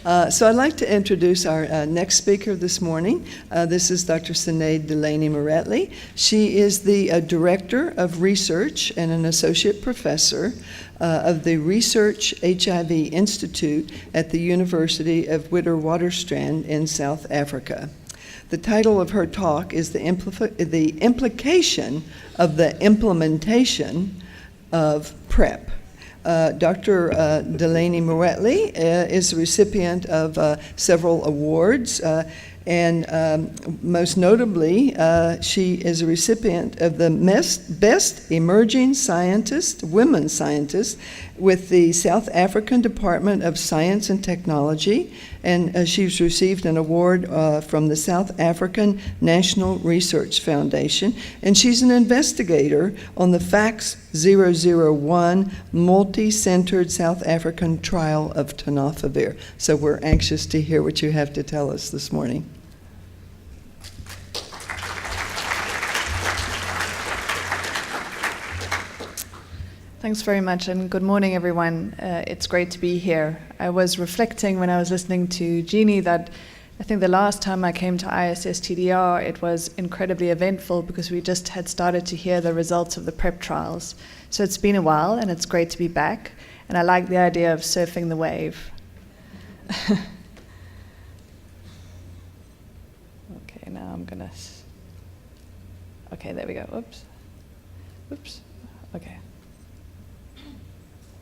So I'd like to introduce our next speaker this morning. This is Dr. Sinead Delany-Moretlwe. She is the Director of Research and an Associate Professor of the Research HIV Institute at the University of Witwatersrand in South Africa. The title of her talk is the implication of the implementation of PrEP. Dr. Delany-Moretlwe is a recipient of several awards, and most notably, she is a recipient of the Best Emerging Scientist, Women Scientist, with the South African Department of Science and Technology, and she's received an award from the South African National Research Foundation, and she's an investigator on the FACS 001 multi-centered South African trial of tenofovir. So we're anxious to hear what you have to tell us this morning. Thanks very much, and good morning, everyone. It's great to be here. I was reflecting when I was listening to Jeannie that I think the last time I came to ISSTDR, it was incredibly eventful because we just had started to hear the results of the PrEP trials. So it's been a while, and it's great to be back, and I like the idea of surfing the wave. Okay, now I'm gonna... Okay, there we go. Oops. Oops. Okay.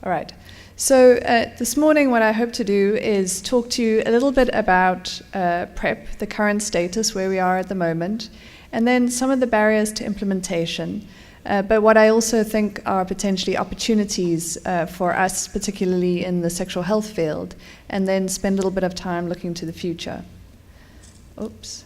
All right, so this morning what I hope to do is talk to you a little bit about PrEP, the current status, where we are at the moment, and then some of the barriers to implementation, but what I also think are potentially opportunities for us, particularly in the sexual health field, and then spend a little bit of time looking to the future. Oops.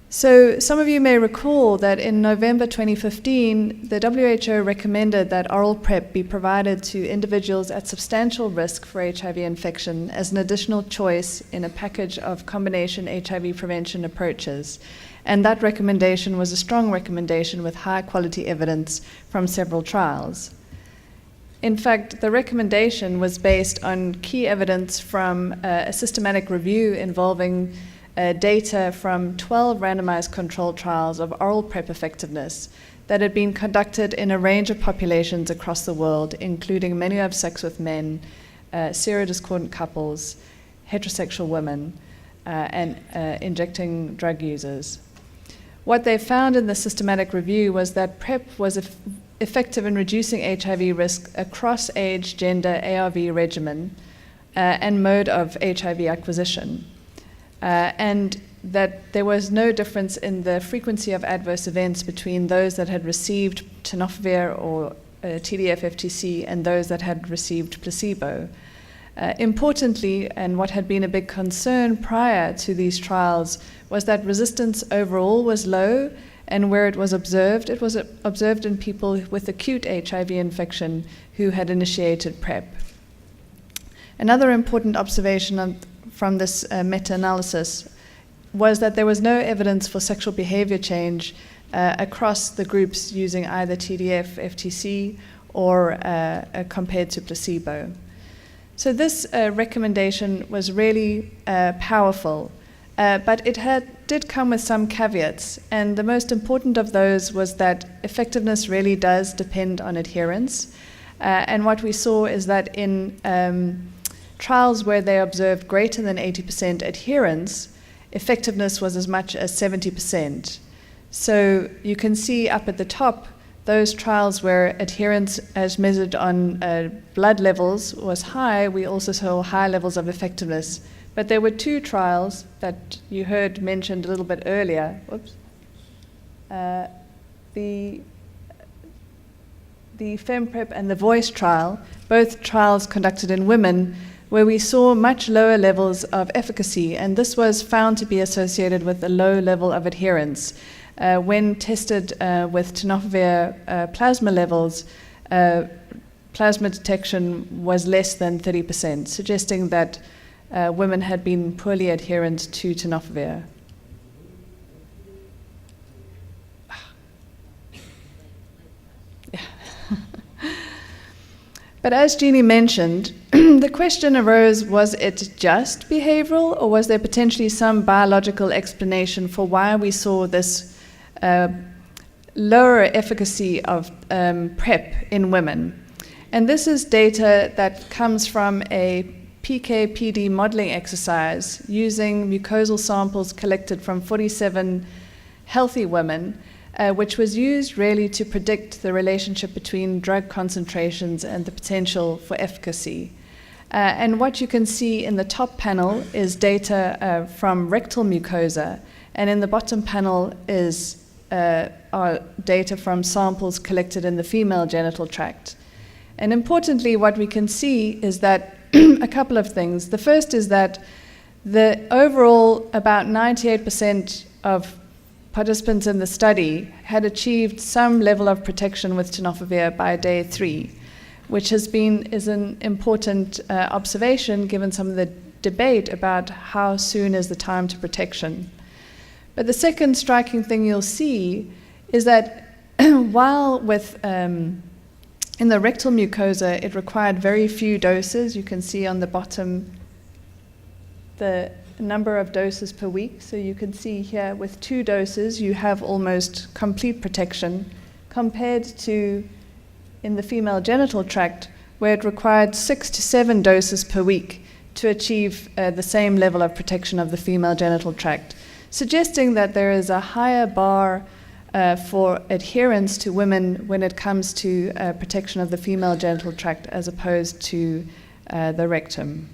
So some of you may recall that in November 2015, the WHO recommended that oral PrEP be provided to individuals at substantial risk for HIV infection as an additional choice in a package of combination HIV prevention approaches. And that recommendation was a strong recommendation with high quality evidence from several trials. In fact, the recommendation was based on key evidence from a systematic review involving data from 12 randomized controlled trials of oral PrEP effectiveness that had been conducted in a range of populations across the world, including many who have sex with men, serodiscordant couples, heterosexual women, and injecting drug users. What they found in the systematic review was that PrEP was effective in reducing HIV risk across age, gender, ARV regimen, and mode of HIV acquisition. And that there was no difference in the frequency of adverse events between those that had received tenofovir or TDF-FTC and those that had received placebo. Importantly, and what had been a big concern prior to these trials, was that resistance overall was low, and where it was observed in people with acute HIV infection who had initiated PrEP. Another important observation from this meta-analysis was that there was no evidence for sexual behavior change across the groups using either TDF, FTC, or compared to placebo. So this recommendation was really powerful, but it did come with some caveats, and the most important of those was that effectiveness really does depend on adherence, and what we saw is that in trials where they observed greater than 80% adherence, effectiveness was as much as 70%. So you can see up at the top, those trials where adherence as measured on blood levels was high, we also saw high levels of effectiveness. But there were two trials that you heard mentioned a little bit earlier. Whoops. The FemPrep and the VOICE trial, both trials conducted in women, where we saw much lower levels of efficacy, and this was found to be associated with a low level of adherence. When tested with tenofovir plasma levels, plasma detection was less than 30%, suggesting that women had been poorly adherent to tenofovir. But as Jeannie mentioned, the question arose, was it just behavioral, or was there potentially some biological explanation for why we saw this lower efficacy of PrEP in women? And this is data that comes from a PK/PD modeling exercise using mucosal samples collected from 47 healthy women, which was used really to predict the relationship between drug concentrations and the potential for efficacy. And what you can see in the top panel is data from rectal mucosa, and in the bottom panel is are data from samples collected in the female genital tract. And importantly, what we can see is that a couple of things. The first is that the overall about 98% of participants in the study had achieved some level of protection with tenofovir by day 3, which is an important observation given some of the debate about how soon is the time to protection. But the second striking thing you'll see is that while with in the rectal mucosa, it required very few doses. You can see on the bottom the number of doses per week. So you can see here with 2 doses, you have almost complete protection, compared to in the female genital tract, where it required 6 to 7 doses per week to achieve the same level of protection of the female genital tract, suggesting that there is a higher bar for adherence to women when it comes to protection of the female genital tract as opposed to the rectum.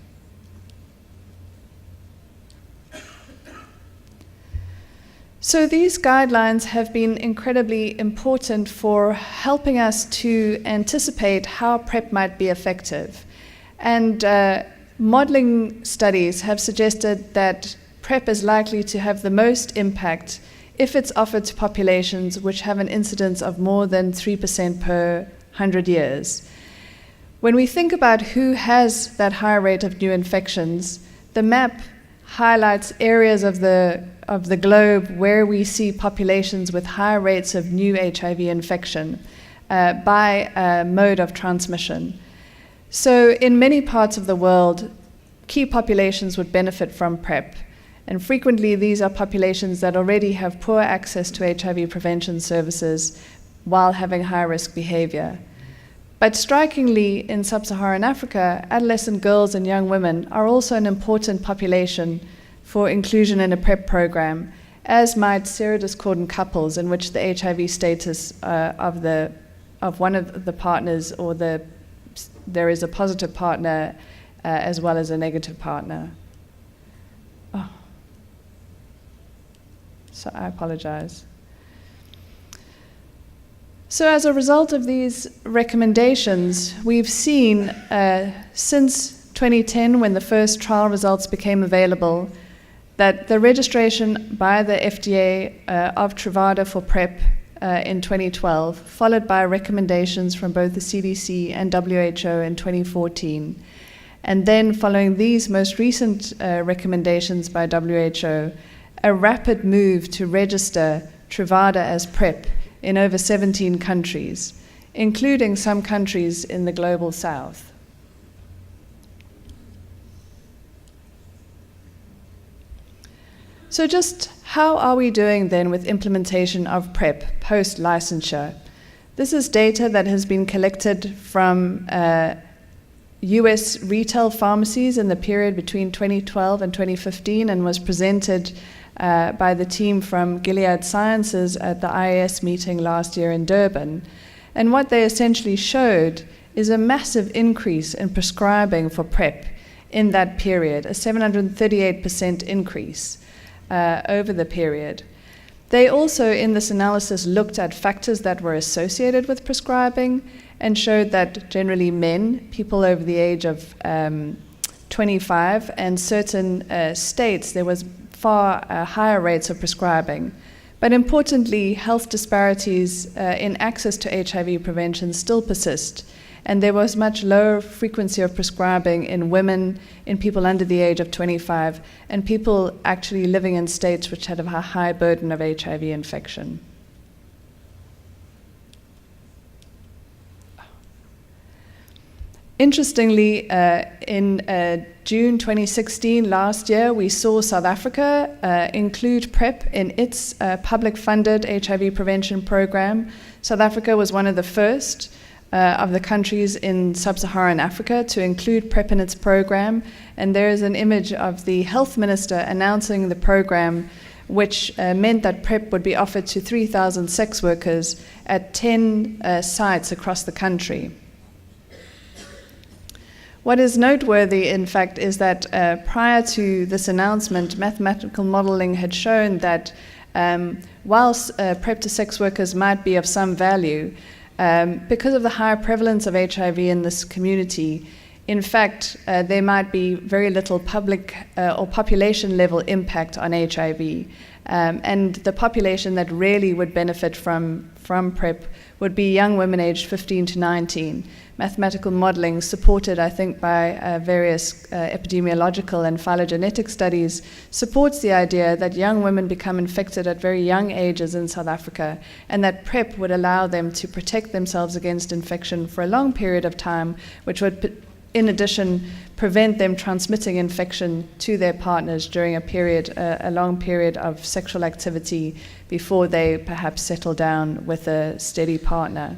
So these guidelines have been incredibly important for helping us to anticipate how PrEP might be effective. And modeling studies have suggested that PrEP is likely to have the most impact if it's offered to populations which have an incidence of more than 3% per 100 years. When we think about who has that higher rate of new infections, the map highlights areas of the globe where we see populations with higher rates of new HIV infection by mode of transmission. So in many parts of the world, key populations would benefit from PrEP. And frequently, these are populations that already have poor access to HIV prevention services while having high-risk behavior. But strikingly, in sub-Saharan Africa, adolescent girls and young women are also an important population for inclusion in a PrEP program, as might serodiscordant couples in which the HIV status of one of the partners or there is a positive partner as well as a negative partner. Oh. So I apologize. So as a result of these recommendations, we've seen since 2010, when the first trial results became available, that the registration by the FDA of Truvada for PrEP in 2012, followed by recommendations from both the CDC and WHO in 2014, and then following these most recent recommendations by WHO, a rapid move to register Truvada as PrEP in over 17 countries, including some countries in the global south. So just how are we doing then with implementation of PrEP post-licensure? This is data that has been collected from US retail pharmacies in the period between 2012 and 2015 and was presented by the team from Gilead Sciences at the IAS meeting last year in Durban. And what they essentially showed is a massive increase in prescribing for PrEP in that period, a 738% increase over the period. They also, in this analysis, looked at factors that were associated with prescribing and showed that generally men, people over the age of 25, and certain states, there was far higher rates of prescribing. But importantly, health disparities in access to HIV prevention still persist, and there was much lower frequency of prescribing in women, in people under the age of 25, and people actually living in states which had a high burden of HIV infection. Interestingly, in June 2016, last year, we saw South Africa include PrEP in its public-funded HIV prevention program. South Africa was one of the first of the countries in sub-Saharan Africa to include PrEP in its program. And there is an image of the health minister announcing the program, which meant that PrEP would be offered to 3,000 sex workers at 10 sites across the country. What is noteworthy, in fact, is that prior to this announcement, mathematical modeling had shown that whilst PrEP to sex workers might be of some value, because of the high prevalence of HIV in this community, in fact, there might be very little public or population level impact on HIV. And the population that really would benefit from PrEP would be young women aged 15 to 19. Mathematical modeling, supported, I think, by various epidemiological and phylogenetic studies, supports the idea that young women become infected at very young ages in South Africa, and that PrEP would allow them to protect themselves against infection for a long period of time, which would, in addition, prevent them transmitting infection to their partners during a long period of sexual activity before they perhaps settle down with a steady partner.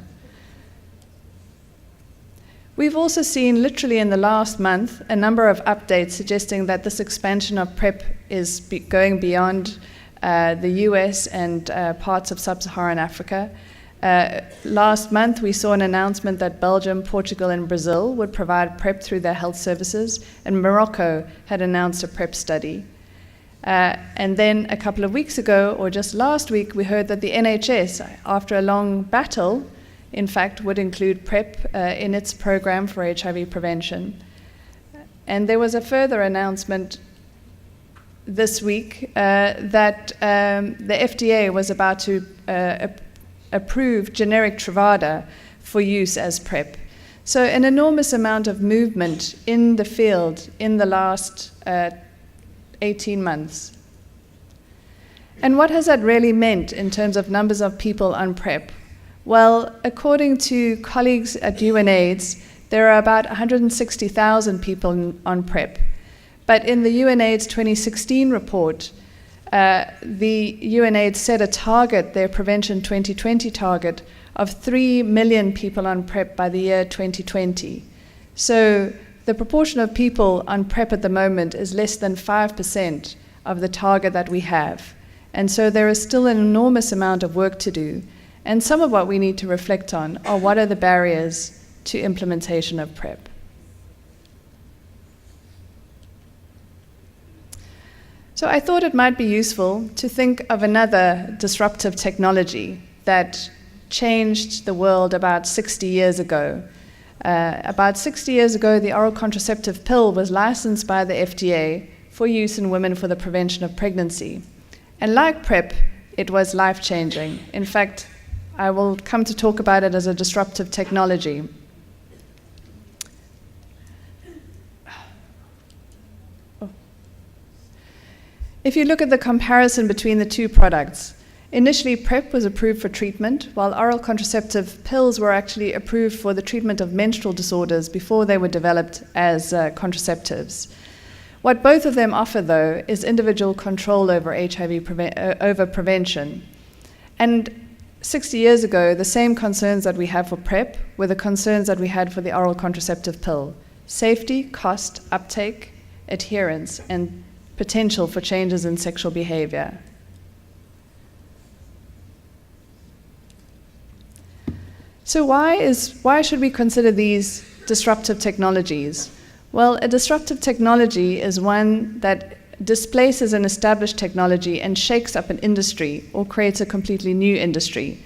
We've also seen, literally in the last month, a number of updates suggesting that this expansion of PrEP is going beyond the US and parts of sub-Saharan Africa. Last month, we saw an announcement that Belgium, Portugal, and Brazil would provide PrEP through their health services, and Morocco had announced a PrEP study. And then a couple of weeks ago, or just last week, we heard that the NHS, after a long battle, in fact, would include PrEP in its program for HIV prevention. And there was a further announcement this week that the FDA was about to approve generic Truvada for use as PrEP. So an enormous amount of movement in the field in the last 18 months. And what has that really meant in terms of numbers of people on PrEP? Well, according to colleagues at UNAIDS, there are about 160,000 people on PrEP. But in the UNAIDS 2016 report, the UNAIDS set a target, their Prevention 2020 target, of 3 million people on PrEP by the year 2020. So the proportion of people on PrEP at the moment is less than 5% of the target that we have. And so there is still an enormous amount of work to do. And some of what we need to reflect on are what are the barriers to implementation of PrEP. So I thought it might be useful to think of another disruptive technology that changed the world about 60 years ago. About 60 years ago, the oral contraceptive pill was licensed by the FDA for use in women for the prevention of pregnancy. And like PrEP, it was life-changing. In fact, I will come to talk about it as a disruptive technology. If you look at the comparison between the two products, initially PrEP was approved for treatment, while oral contraceptive pills were actually approved for the treatment of menstrual disorders before they were developed as contraceptives. What both of them offer, though, is individual control over HIV over prevention. And 60 years ago, the same concerns that we have for PrEP were the concerns that we had for the oral contraceptive pill: safety, cost, uptake, adherence, and potential for changes in sexual behavior. So why should we consider these disruptive technologies? Well, a disruptive technology is one that displaces an established technology and shakes up an industry or creates a completely new industry.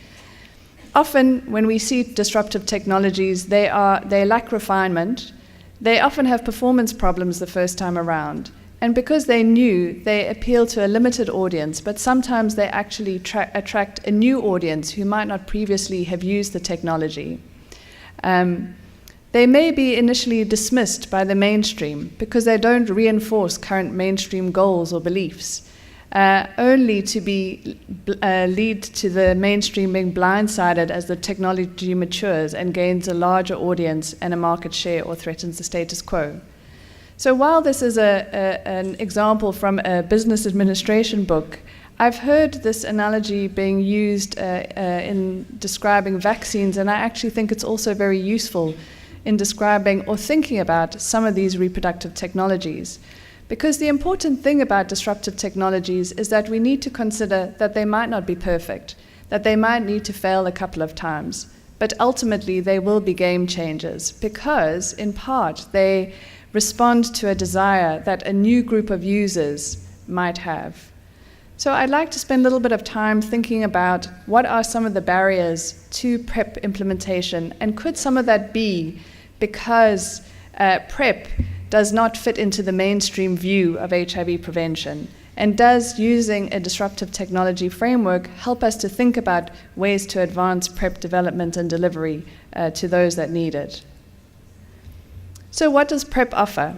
Often, when we see disruptive technologies, they lack refinement. They often have performance problems the first time around. And because they're new, they appeal to a limited audience, but sometimes they actually attract a new audience who might not previously have used the technology. They may be initially dismissed by the mainstream because they don't reinforce current mainstream goals or beliefs, only to lead to the mainstream being blindsided as the technology matures and gains a larger audience and a market share or threatens the status quo. So while this is an example from a business administration book, I've heard this analogy being used in describing vaccines, and I actually think it's also very useful in describing or thinking about some of these reproductive technologies. Because the important thing about disruptive technologies is that we need to consider that they might not be perfect, that they might need to fail a couple of times, but ultimately they will be game changers because, in part, they respond to a desire that a new group of users might have. So I'd like to spend a little bit of time thinking about what are some of the barriers to PrEP implementation, and could some of that be because PrEP does not fit into the mainstream view of HIV prevention? And does using a disruptive technology framework help us to think about ways to advance PrEP development and delivery to those that need it? So what does PrEP offer?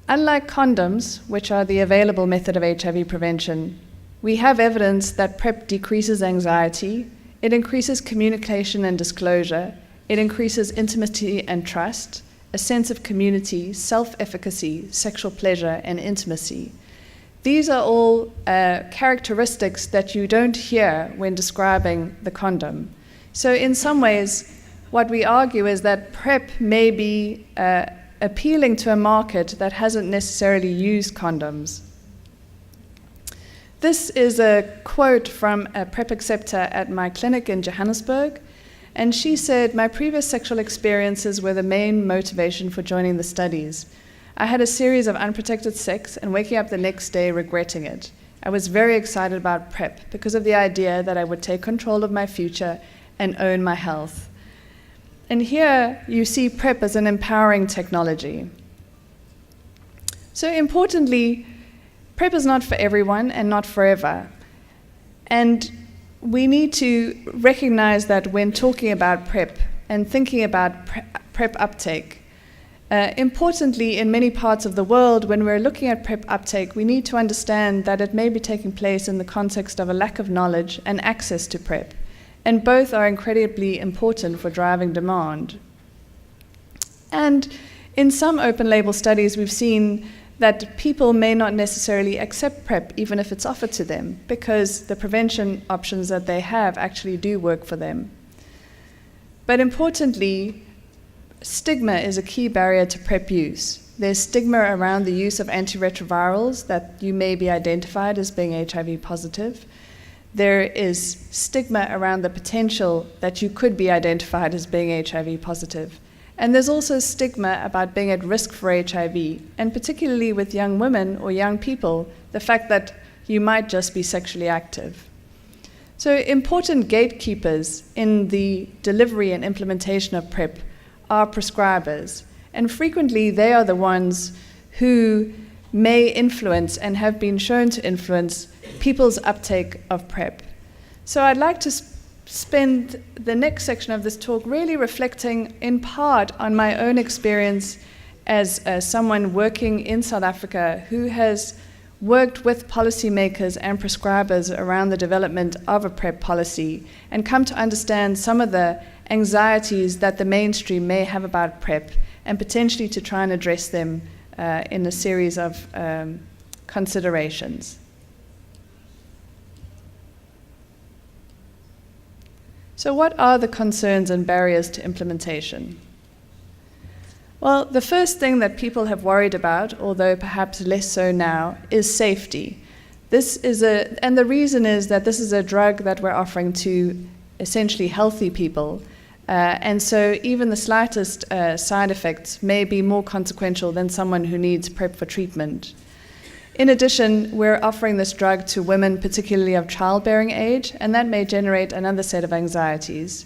Unlike condoms, which are the available method of HIV prevention, we have evidence that PrEP decreases anxiety, it increases communication and disclosure, it increases intimacy and trust, a sense of community, self-efficacy, sexual pleasure, and intimacy. These are all characteristics that you don't hear when describing the condom. So in some ways, what we argue is that PrEP may be appealing to a market that hasn't necessarily used condoms. This is a quote from a PrEP acceptor at my clinic in Johannesburg. And she said, "My previous sexual experiences were the main motivation for joining the studies. I had a series of unprotected sex and waking up the next day regretting it. I was very excited about PrEP because of the idea that I would take control of my future and own my health." And here you see PrEP as an empowering technology. So importantly, PrEP is not for everyone and not forever. And we need to recognize that when talking about PrEP and thinking about PrEP uptake, importantly, in many parts of the world, when we're looking at PrEP uptake, we need to understand that it may be taking place in the context of a lack of knowledge and access to PrEP, and both are incredibly important for driving demand. And in some open-label studies, we've seen that people may not necessarily accept PrEP even if it's offered to them, because the prevention options that they have actually do work for them. But importantly, stigma is a key barrier to PrEP use. There's stigma around the use of antiretrovirals, that you may be identified as being HIV positive. There is stigma around the potential that you could be identified as being HIV positive. And there's also stigma about being at risk for HIV, and particularly with young women or young people, the fact that you might just be sexually active. So important gatekeepers in the delivery and implementation of PrEP are prescribers, and frequently they are the ones who may influence and have been shown to influence people's uptake of PrEP. So I'd like to spend the next section of this talk really reflecting in part on my own experience as someone working in South Africa who has worked with policymakers and prescribers around the development of a PrEP policy, and come to understand some of the anxieties that the mainstream may have about PrEP, and potentially to try and address them in a series of considerations. So what are the concerns and barriers to implementation? Well, the first thing that people have worried about, although perhaps less so now, is safety. And the reason is that this is a drug that we're offering to essentially healthy people, and so even the slightest side effects may be more consequential than someone who needs PrEP for treatment. In addition, we're offering this drug to women, particularly of childbearing age, and that may generate another set of anxieties.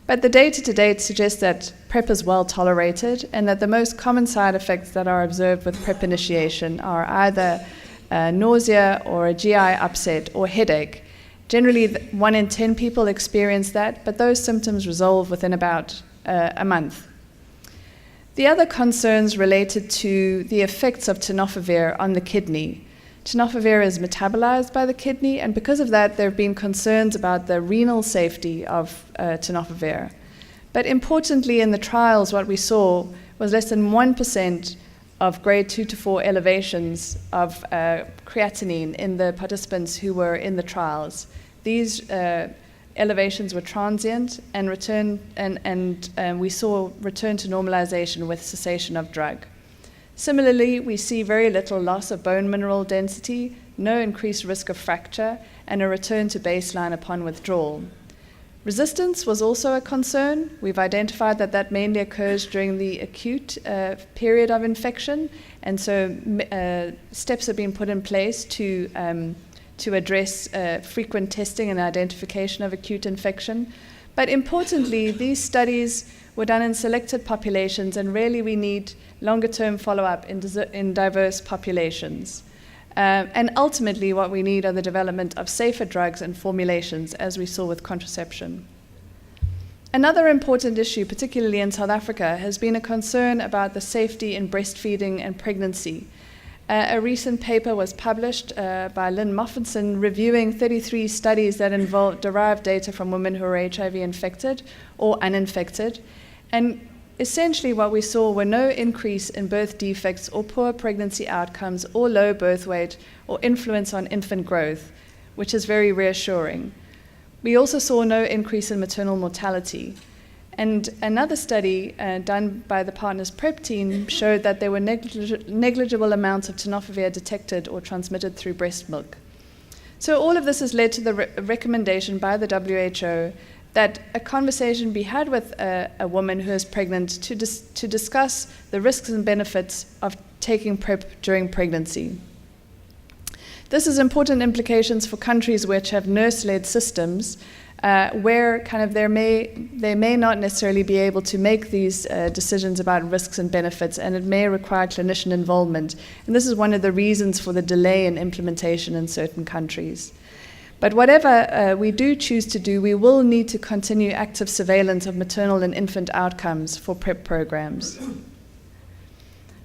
But the data to date suggests that PrEP is well tolerated, and that the most common side effects that are observed with PrEP initiation are either nausea or a GI upset or headache. Generally, 1 in 10 people experience that, but those symptoms resolve within about a month. The other concerns related to the effects of tenofovir on the kidney. Tenofovir is metabolized by the kidney, and because of that, there have been concerns about the renal safety of tenofovir. But importantly, in the trials, what we saw was less than 1% of grade 2 to 4 elevations of creatinine in the participants who were in the trials. These elevations were transient and we saw return to normalization with cessation of drug. Similarly, we see very little loss of bone mineral density, no increased risk of fracture, and a return to baseline upon withdrawal. Resistance was also a concern. We've identified that that mainly occurs during the acute period of infection, and so steps have been put in place to address frequent testing and identification of acute infection. But importantly, these studies were done in selected populations, and really we need longer-term follow-up in diverse populations. And ultimately, what we need are the development of safer drugs and formulations, as we saw with contraception. Another important issue, particularly in South Africa, has been a concern about the safety in breastfeeding and pregnancy. A recent paper was published by Lynn Moffinson reviewing 33 studies that involved derived data from women who were HIV infected or uninfected. And essentially what we saw were no increase in birth defects or poor pregnancy outcomes or low birth weight or influence on infant growth, which is very reassuring. We also saw no increase in maternal mortality. And another study done by the Partners PrEP team showed that there were negligible amounts of tenofovir detected or transmitted through breast milk. So all of this has led to the recommendation by the WHO that a conversation be had with a woman who is pregnant to discuss the risks and benefits of taking PrEP during pregnancy. This has important implications for countries which have nurse-led systems where kind of they may not necessarily be able to make these decisions about risks and benefits, and it may require clinician involvement. And this is one of the reasons for the delay in implementation in certain countries. But whatever we do choose to do, we will need to continue active surveillance of maternal and infant outcomes for PrEP programs.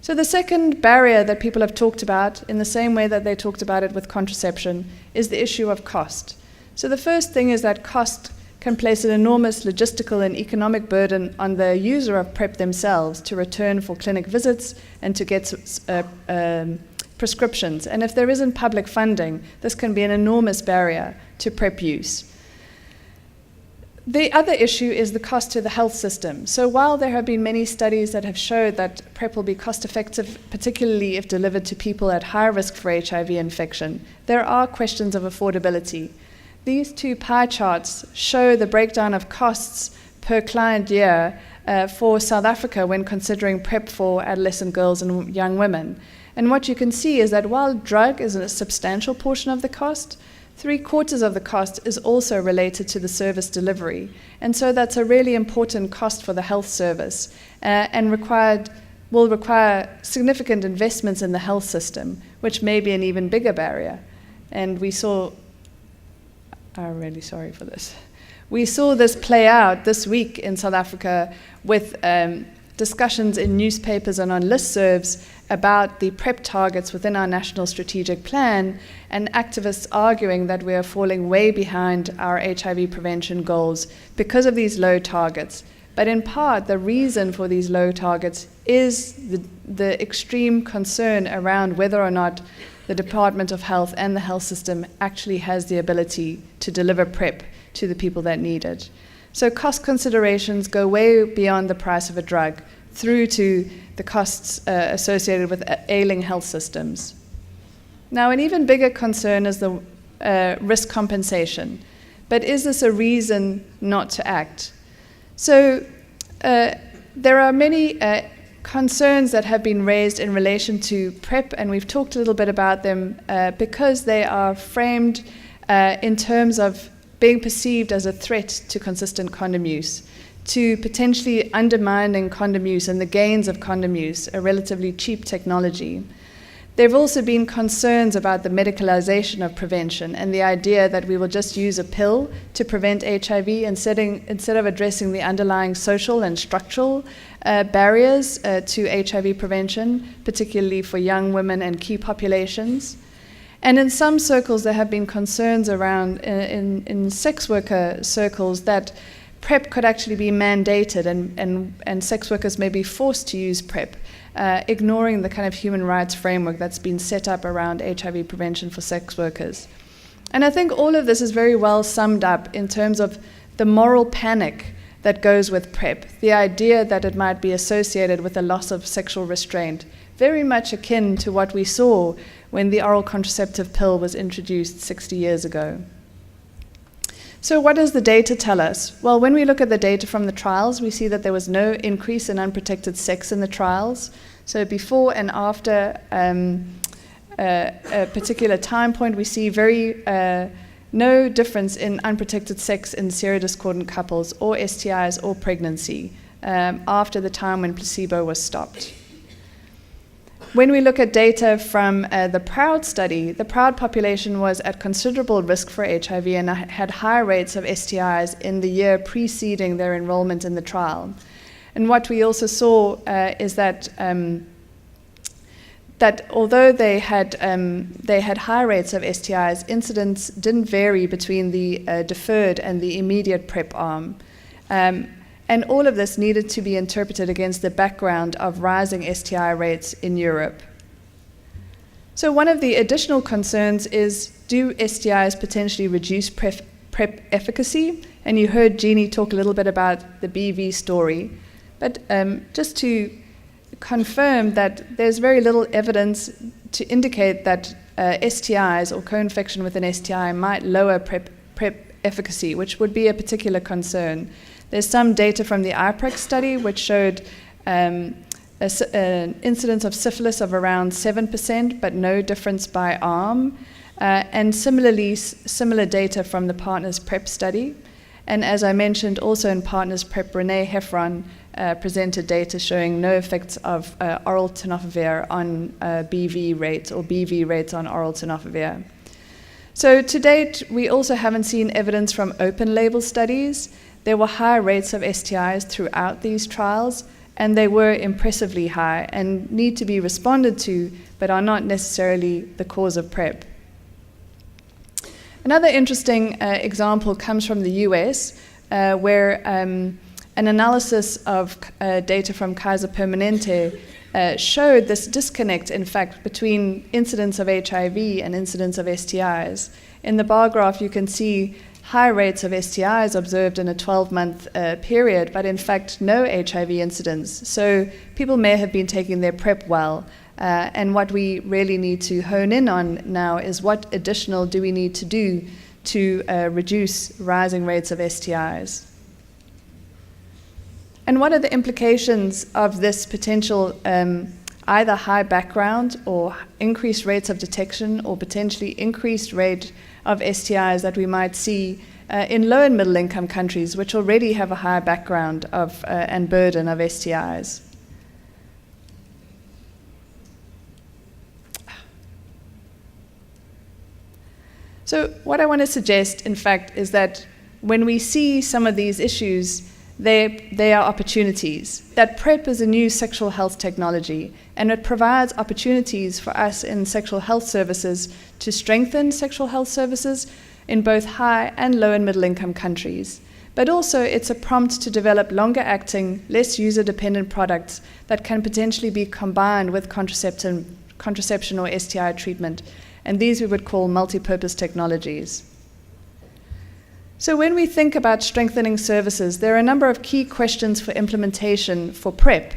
So the second barrier that people have talked about, in the same way that they talked about it with contraception, is the issue of cost. So the first thing is that cost can place an enormous logistical and economic burden on the user of PrEP themselves to return for clinic visits and to get prescriptions. And if there isn't public funding, this can be an enormous barrier to PrEP use. The other issue is the cost to the health system. So while there have been many studies that have showed that PrEP will be cost effective, particularly if delivered to people at high risk for HIV infection, there are questions of affordability. These two pie charts show the breakdown of costs per client year for South Africa when considering PrEP for adolescent girls and young women. And what you can see is that while drug is a substantial portion of the cost, 3/4 of the cost is also related to the service delivery. And so that's a really important cost for the health service and will require significant investments in the health system, which may be an even bigger barrier. And we saw, I'm really sorry for this. We saw this play out this week in South Africa with discussions in newspapers and on listservs about the PrEP targets within our national strategic plan, and activists arguing that we are falling way behind our HIV prevention goals because of these low targets. But in part, the reason for these low targets is the extreme concern around whether or not the Department of Health and the health system actually has the ability to deliver PrEP to the people that need it. So cost considerations go way beyond the price of a drug through to the costs associated with ailing health systems. Now, an even bigger concern is the risk compensation. But is this a reason not to act? So there are many concerns that have been raised in relation to PrEP, and we've talked a little bit about them because they are framed in terms of being perceived as a threat to consistent condom use, to potentially undermining condom use and the gains of condom use, a relatively cheap technology. There have also been concerns about the medicalization of prevention and the idea that we will just use a pill to prevent HIV instead of addressing the underlying social and structural barriers to HIV prevention, particularly for young women and key populations. And in some circles, there have been concerns around, in sex worker circles, that PrEP could actually be mandated and sex workers may be forced to use PrEP. ignoring the kind of human rights framework that's been set up around HIV prevention for sex workers. And I think all of this is very well summed up in terms of the moral panic that goes with PrEP, the idea that it might be associated with a loss of sexual restraint, very much akin to what we saw when the oral contraceptive pill was introduced 60 years ago. So what does the data tell us? Well, when we look at the data from the trials, we see that there was no increase in unprotected sex in the trials. So before and after a particular time point, we see no difference in unprotected sex in serodiscordant couples or STIs or pregnancy after the time when placebo was stopped. When we look at data from the PROUD study, the PROUD population was at considerable risk for HIV and had high rates of STIs in the year preceding their enrollment in the trial. And what we also saw is that although they had high rates of STIs, incidence didn't vary between the deferred and the immediate PrEP arm. And all of this needed to be interpreted against the background of rising STI rates in Europe. So one of the additional concerns is, do STIs potentially reduce PrEP efficacy? And you heard Jeannie talk a little bit about the BV story. But just to confirm that there's very little evidence to indicate that STIs or co-infection with an STI might lower PrEP efficacy, which would be a particular concern. There's some data from the IPREC study which showed an incidence of syphilis of around 7%, but no difference by arm. And similarly, similar data from the Partners PrEP study. And as I mentioned, also in Partners PrEP, Renée Heffron presented data showing no effects of oral tenofovir on BV rates or BV rates on oral tenofovir. So to date, we also haven't seen evidence from open label studies. There were high rates of STIs throughout these trials, and they were impressively high and need to be responded to, but are not necessarily the cause of PrEP. Another interesting example comes from the US, where an analysis of data from Kaiser Permanente showed this disconnect, in fact, between incidence of HIV and incidence of STIs. In the bar graph, you can see high rates of STIs observed in a 12-month period, but in fact no HIV incidence. So people may have been taking their PrEP well, and what we really need to hone in on now is what additional do we need to do to reduce rising rates of STIs. And what are the implications of this potential either high background or increased rates of detection or potentially increased rate of STIs that we might see in low and middle income countries, which already have a higher background of and burden of STIs. So what I want to suggest, in fact, is that when we see some of these issues, they are opportunities. That PrEP is a new sexual health technology, and it provides opportunities for us in sexual health services to strengthen sexual health services in both high and low and middle income countries. But also it's a prompt to develop longer acting, less user dependent products that can potentially be combined with contraception or STI treatment. And these we would call multi-purpose technologies. So when we think about strengthening services, there are a number of key questions for implementation for PrEP,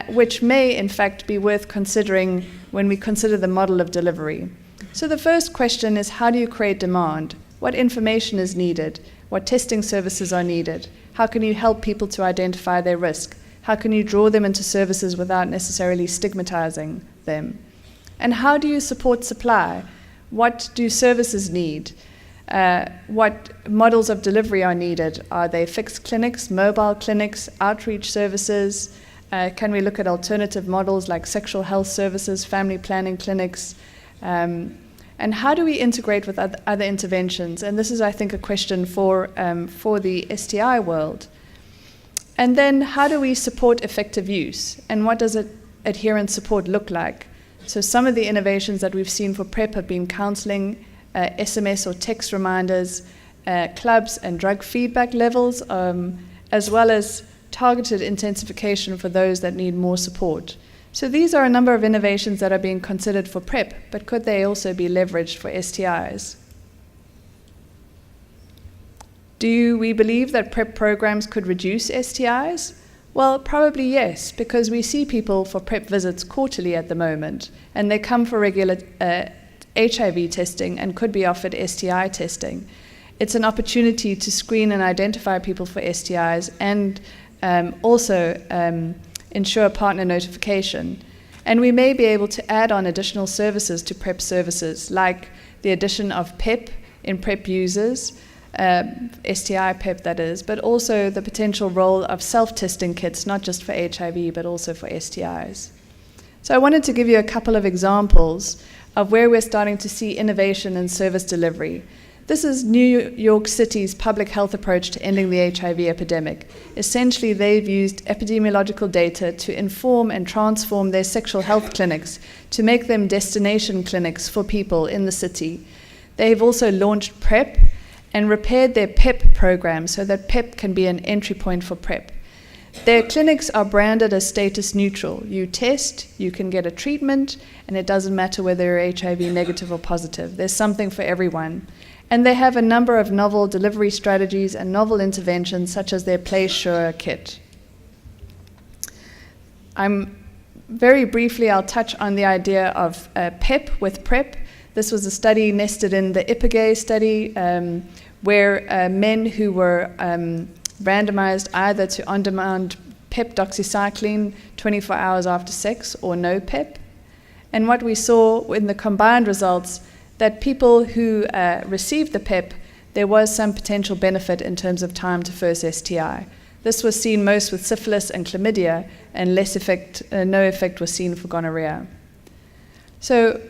which may in fact be worth considering when we consider the model of delivery. So the first question is, how do you create demand? What information is needed? What testing services are needed? How can you help people to identify their risk? How can you draw them into services without necessarily stigmatizing them? And how do you support supply? What do services need? What models of delivery are needed? Are they fixed clinics, mobile clinics, outreach services? Can we look at alternative models like sexual health services, family planning clinics? And how do we integrate with other interventions? And this is, I think, a question for the STI world. And then how do we support effective use? And what does adherence support look like? So some of the innovations that we've seen for PrEP have been counseling, SMS or text reminders, clubs and drug feedback levels, as well as targeted intensification for those that need more support. So these are a number of innovations that are being considered for PrEP, but could they also be leveraged for STIs? Do we believe that PrEP programs could reduce STIs? Well, probably yes, because we see people for PrEP visits quarterly at the moment, and they come for regular HIV testing and could be offered STI testing. It's an opportunity to screen and identify people for STIs and also ensure partner notification. And we may be able to add on additional services to PrEP services, like the addition of PEP in PrEP users, STI PEP that is, but also the potential role of self-testing kits, not just for HIV, but also for STIs. So I wanted to give you a couple of examples of where we're starting to see innovation in service delivery. This is New York City's public health approach to ending the HIV epidemic. Essentially, they've used epidemiological data to inform and transform their sexual health clinics to make them destination clinics for people in the city. They've also launched PrEP and repaired their PEP program so that PEP can be an entry point for PrEP. Their clinics are branded as status neutral. You test, you can get a treatment, and it doesn't matter whether you're HIV negative or positive. There's something for everyone. And they have a number of novel delivery strategies and novel interventions, such as their Play Sure kit. Very briefly, I'll touch on the idea of PEP with PrEP. This was a study nested in the IPIGAY study, where men who were randomized either to on-demand PEP doxycycline 24 hours after sex or no PEP. And what we saw in the combined results, that people who received the PEP, there was some potential benefit in terms of time to first STI. This was seen most with syphilis and chlamydia, and no effect was seen for gonorrhea. So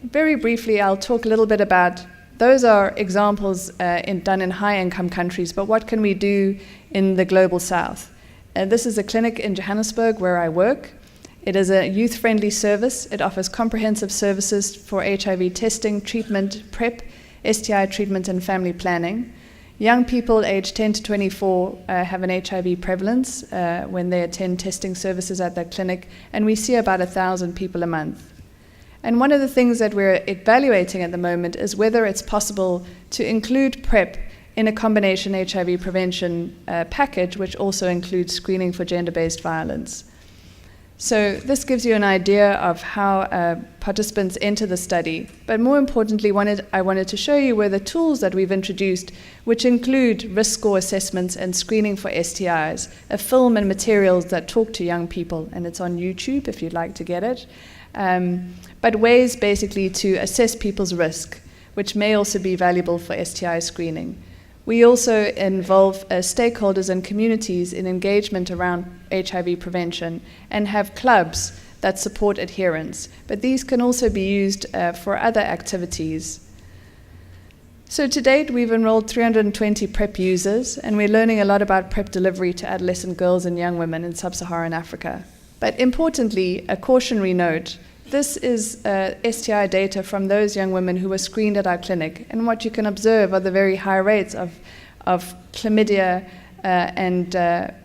very briefly, I'll talk a little bit about, those are examples done in high-income countries, but what can we do in the global south? This is a clinic in Johannesburg where I work. It is a youth-friendly service. It offers comprehensive services for HIV testing, treatment, PrEP, STI treatment, and family planning. Young people aged 10 to 24 have an HIV prevalence when they attend testing services at that clinic, and we see about 1,000 people a month. And one of the things that we're evaluating at the moment is whether it's possible to include PrEP in a combination HIV prevention package, which also includes screening for gender-based violence. So this gives you an idea of how participants enter the study. But more importantly, I wanted to show you were the tools that we've introduced, which include risk score assessments and screening for STIs, a film and materials that talk to young people, and it's on YouTube if you'd like to get it. But ways basically to assess people's risk, which may also be valuable for STI screening. We also involve stakeholders and communities in engagement around HIV prevention and have clubs that support adherence. But these can also be used for other activities. So to date, we've enrolled 320 PrEP users, and we're learning a lot about PrEP delivery to adolescent girls and young women in sub-Saharan Africa. But importantly, a cautionary note. This is STI data from those young women who were screened at our clinic. And what you can observe are the very high rates of chlamydia and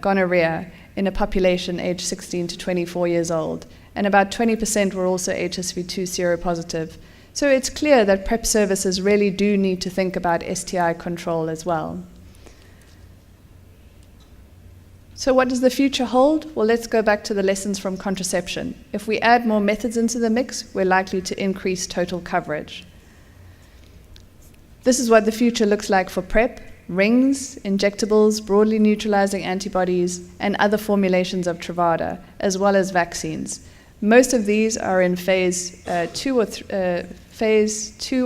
gonorrhea in a population aged 16 to 24 years old. And about 20% were also HSV2 seropositive. So it's clear that PrEP services really do need to think about STI control as well. So what does the future hold? Well, let's go back to the lessons from contraception. If we add more methods into the mix, we're likely to increase total coverage. This is what the future looks like for PrEP: rings, injectables, broadly neutralizing antibodies, and other formulations of Truvada, as well as vaccines. Most of these are in phase 2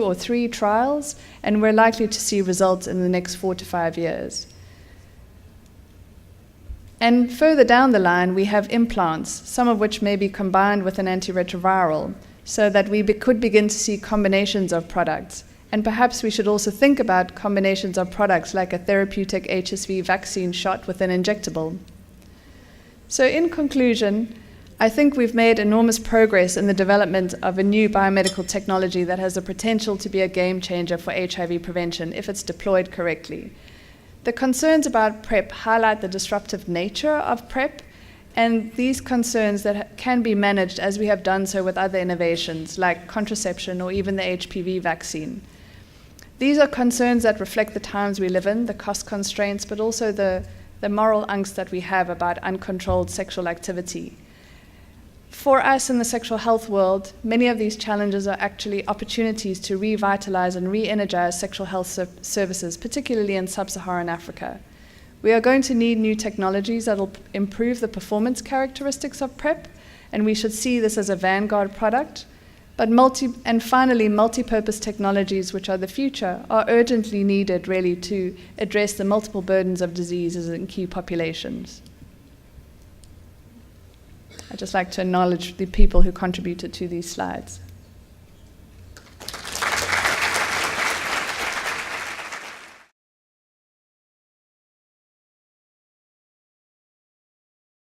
or 3 trials, and we're likely to see results in the next 4 to 5 years. And further down the line, we have implants, some of which may be combined with an antiretroviral, so that we could begin to see combinations of products. And perhaps we should also think about combinations of products like a therapeutic HSV vaccine shot with an injectable. So in conclusion, I think we've made enormous progress in the development of a new biomedical technology that has the potential to be a game changer for HIV prevention if it's deployed correctly. The concerns about PrEP highlight the disruptive nature of PrEP And these concerns that can be managed as we have done so with other innovations like contraception or even the HPV vaccine. These are concerns that reflect the times we live in, the cost constraints, but also the moral angst that we have about uncontrolled sexual activity. For us in the sexual health world, many of these challenges are actually opportunities to revitalize and re-energize sexual health services, particularly in sub-Saharan Africa. We are going to need new technologies that will improve the performance characteristics of PrEP, and we should see this as a vanguard product. But finally, multi-purpose technologies, which are the future, are urgently needed really to address the multiple burdens of diseases in key populations. I'd just like to acknowledge the people who contributed to these slides.